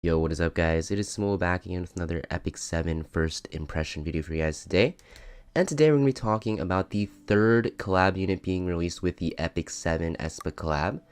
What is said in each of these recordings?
Yo, what is up guys? It is Samool back again with another Epic 7 first impression video for you guys today. And today we're going to be talking about the third collab unit being released with the Epic 7 aespa collab.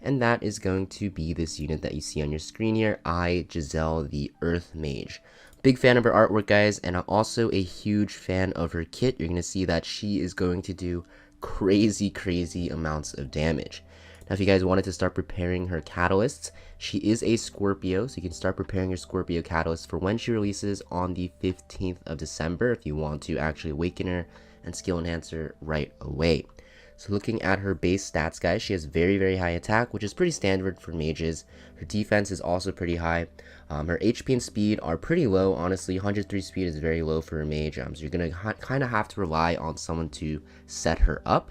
And that is going to be this unit that you see on your screen here, ae-Giselle the Earth Mage. Big fan of her artwork guys, and I'm also a huge fan of her kit. You're going to see that she is going to do crazy amounts of damage. Now, if you guys wanted to start preparing her catalysts, she is a Scorpio, so you can start preparing your Scorpio catalyst for when she releases on the 15th of December if you want to actually awaken her and skill enhance her right away. So looking at her base stats, guys, she has very high attack, which is pretty standard for mages. Her defense is also pretty high. Her HP and speed are pretty low, honestly. 103 speed is very low for a mage, so you're going to kind of have to rely on someone to set her up.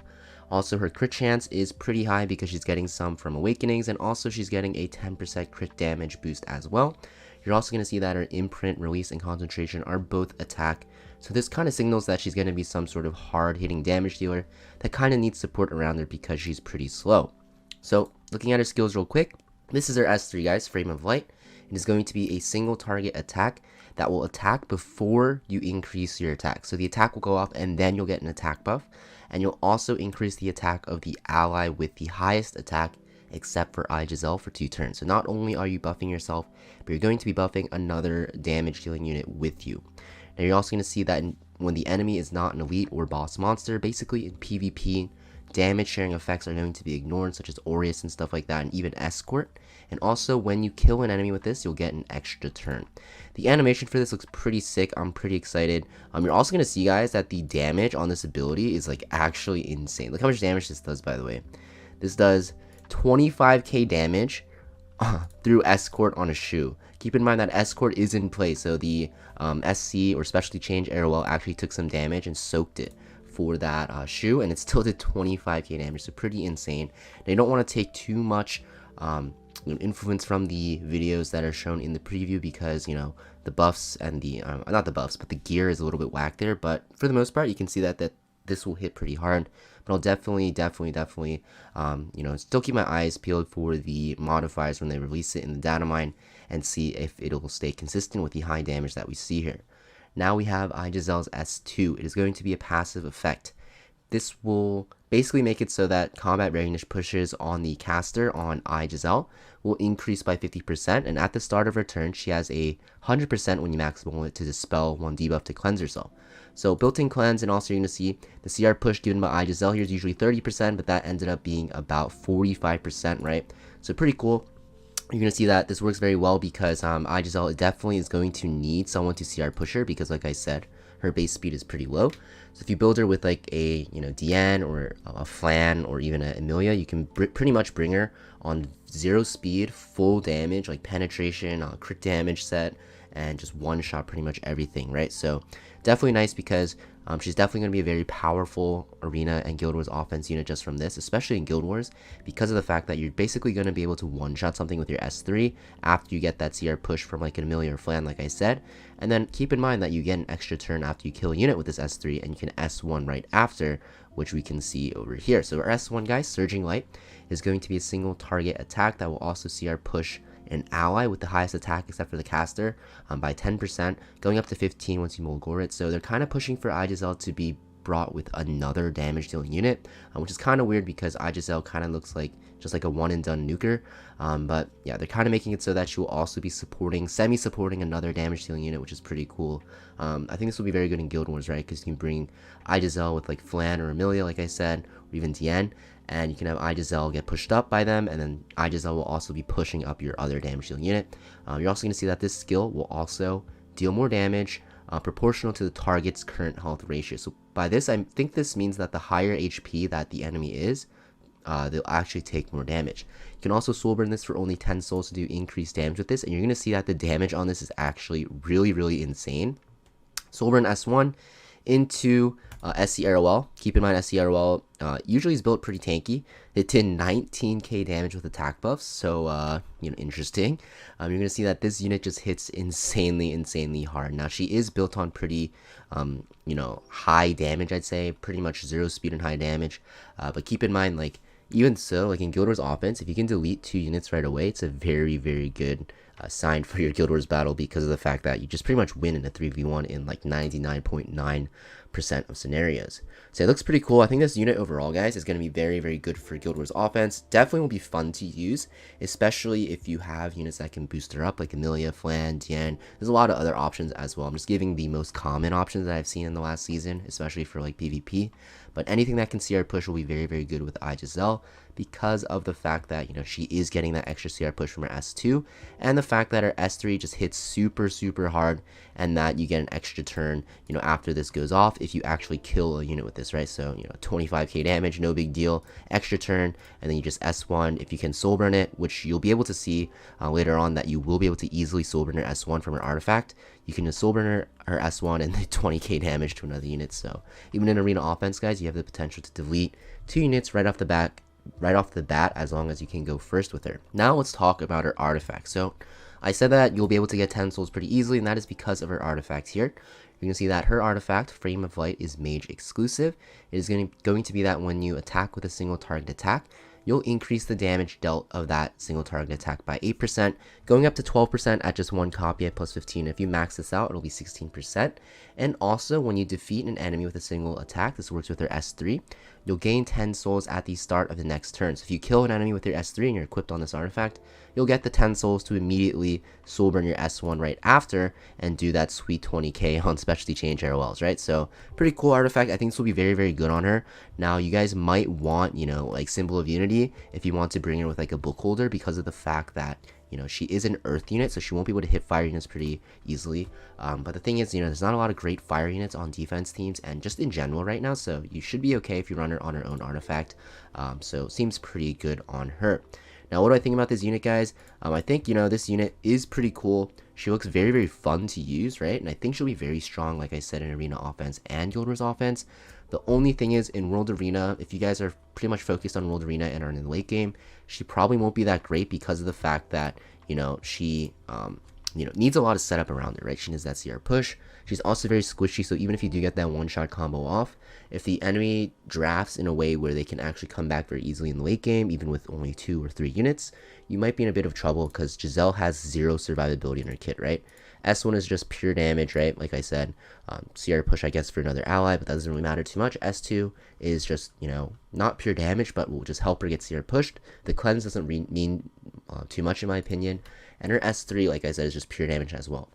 Also, her crit chance is pretty high because she's getting some from awakenings, and also she's getting a 10% crit damage boost as well. You're also going to see that her imprint, release, and concentration are both attack, so this kind of signals that she's going to be some sort of hard-hitting damage dealer that kind of needs support around her because she's pretty slow. So, looking at her skills real quick, this is her S3, guys, Frame of Light. It is going to be a single target attack that will attack before you increase your attack. So the attack will go off and then you'll get an attack buff. And you'll also increase the attack of the ally with the highest attack except for ae-Giselle for 2 turns. So not only are you buffing yourself, but you're going to be buffing another damage dealing unit with you. Now you're also going to see that when the enemy is not an elite or boss monster, basically in PvP, damage sharing effects are going to be ignored, such as Aureus and stuff like that, and even Escort. And also, when you kill an enemy with this, you'll get an extra turn. The animation for this looks pretty sick. I'm pretty excited. You're also going to see, guys, that the damage on this ability is like actually insane. Look how much damage this does, by the way. This does 25k damage through Escort on a shoe. Keep in mind that Escort is in play, so the SC or Specialty Change Arrowwell actually took some damage and soaked it for that shoe, and it still did 25k damage, so pretty insane. Now, you don't want to take too much influence from the videos that are shown in the preview because, you know, the buffs and the not the buffs, but the gear is a little bit whack there. But for the most part, you can see that this will hit pretty hard. But I'll definitely you know, still keep my eyes peeled for the modifiers when they release it in the data mine and see if it'll stay consistent with the high damage that we see here. Now we have ae-Giselle's S2. It is going to be a passive effect. This will basically make it so that combat readiness pushes on the caster on ae-Giselle will increase by 50%, and at the start of her turn, she has a 100% when you maximal it to dispel 1 debuff to cleanse herself. So built-in cleanse, and also you're going to see the CR push given by ae-Giselle here is usually 30%, but that ended up being about 45%, right? So pretty cool. You're going to see that this works very well because ae-Giselle definitely is going to need someone to CR push her because, like I said, her base speed is pretty low. So if you build her with like a, you know, Diane or a Flan or even a Emilia, you can pretty much bring her on 0 speed, full damage, like penetration, crit damage set, and just one-shot pretty much everything, right? So definitely nice because she's definitely going to be a very powerful Arena and Guild Wars offense unit just from this, especially in Guild Wars, because of the fact that you're basically going to be able to one-shot something with your S3 after you get that CR push from like an Emilia or Flan, like I said. And then keep in mind that you get an extra turn after you kill a unit with this S3, and you can S1 right after, which we can see over here. So our S1, guys, Surging Light, is going to be a single target attack that will also CR push an ally with the highest attack except for the caster by 10%, going up to 15 once you Mulgore it. So they're kind of pushing for ae-Giselle to be brought with another damage dealing unit, which is kind of weird because ae-Giselle kind of looks like just like a one and done nuker. But yeah, they're kind of making it so that she will also be semi-supporting another damage dealing unit, which is pretty cool. I think this will be very good in Guild Wars, right? Because you can bring ae-Giselle with like Flan or Emilia, like I said, or even Diane, and you can have ae-Giselle get pushed up by them, and then ae-Giselle will also be pushing up your other damage dealing unit. You're also going to see that this skill will also deal more damage proportional to the target's current health ratio. So by this, I think this means that the higher HP that the enemy is, they'll actually take more damage. You can also soul burn this for only 10 souls to do increased damage with this, and you're going to see that the damage on this is actually really insane. Soul burn S1 into SC Arrowwell. Keep in mind SC Arrowwell usually is built pretty tanky. It did 19k damage with attack buffs, so you know, interesting. You're gonna see that this unit just hits insanely hard. Now she is built on pretty you know, high damage, I'd say, pretty much 0 speed and high damage. But keep in mind, like, even so, like in Guild Wars offense, if you can delete 2 units right away, it's a very good sign for your Guild Wars battle because of the fact that you just pretty much win in a 3v1 in like 99.9% of scenarios. So it looks pretty cool. I think this unit overall, guys, is going to be very, very good for Guild Wars offense. Definitely will be fun to use, especially if you have units that can boost her up, like Amelia, Flan, Diane. There's a lot of other options as well. I'm just giving the most common options that I've seen in the last season, especially for like PvP. But anything that can CR push will be very, very good with ae-Giselle because of the fact that, you know, she is getting that extra CR push from her S2 and the fact that her S3 just hits super, super hard and that you get an extra turn, you know, after this goes off if you actually kill a unit with this, right? So, you know, 25k damage, no big deal, extra turn, and then you just S1 if you can soul burn it, which you'll be able to see later on that you will be able to easily soul burn her S1 from her artifact. You can just soul burn her S1 and 20k damage to another unit. So even in arena offense, guys, you have the potential to delete 2 units right off the bat as long as you can go first with her. Now let's talk about her artifact. So I said that you'll be able to get 10 souls pretty easily, and that is because of her artifacts here. You can see that her artifact, Frame of Light, is mage exclusive. It is going to be that when you attack with a single target attack, you'll increase the damage dealt of that single target attack by 8%, going up to 12% at just 1 copy at plus 15. If you max this out, it'll be 16%. And also, when you defeat an enemy with a single attack, this works with her S3, you'll gain 10 souls at the start of the next turn. So if you kill an enemy with your S3 and you're equipped on this artifact, you'll get the 10 souls to immediately soul burn your S1 right after and do that sweet 20k on specialty change AOLs, right? So pretty cool artifact. I think this will be very, very good on her. Now you guys might want, you know, like Symbol of Unity if you want to bring her with like a book holder because of the fact that, you know, she is an earth unit, so she won't be able to hit fire units pretty easily. But the thing is, you know, there's not a lot of great fire units on defense teams and just in general right now, so you should be okay if you run her on her own artifact. So seems pretty good on her. Now, what do I think about this unit, guys? I think, you know, this unit is pretty cool. She looks very, very fun to use, right? And I think she'll be very strong, like I said, in Arena offense and Guild Wars offense. The only thing is, in World Arena, if you guys are pretty much focused on World Arena and are in the late game, she probably won't be that great because of the fact that, you know, she you know, needs a lot of setup around her, right? She needs that CR push. She's also very squishy, so even if you do get that one-shot combo off, if the enemy drafts in a way where they can actually come back very easily in the late game, even with only 2 or 3 units, you might be in a bit of trouble because Giselle has 0 survivability in her kit, right? S1 is just pure damage, right? Like I said, CR push, I guess, for another ally, but that doesn't really matter too much. S2 is just, you know, not pure damage, but will just help her get CR pushed. The cleanse doesn't mean too much in my opinion. And her S3, like I said, is just pure damage as well.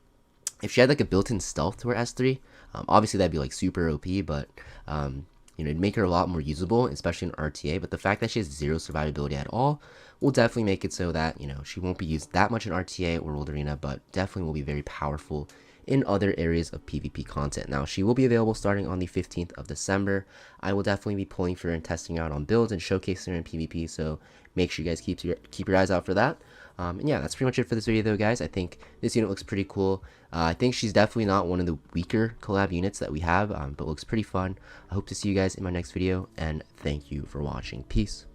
If she had like a built-in stealth to her S3, obviously that'd be like super OP, but you know, it'd make her a lot more usable, especially in RTA. But the fact that she has 0 survivability at all will definitely make it so that, you know, she won't be used that much in RTA or World Arena, but definitely will be very powerful in other areas of PvP content. Now, she will be available starting on the 15th of December. I will definitely be pulling for her and testing out on builds and showcasing her in PvP, so make sure you guys keep your eyes out for that. And yeah, that's pretty much it for this video though, guys. I think this unit looks pretty cool. I think she's definitely not one of the weaker collab units that we have, but looks pretty fun. I hope to see you guys in my next video, and thank you for watching. Peace.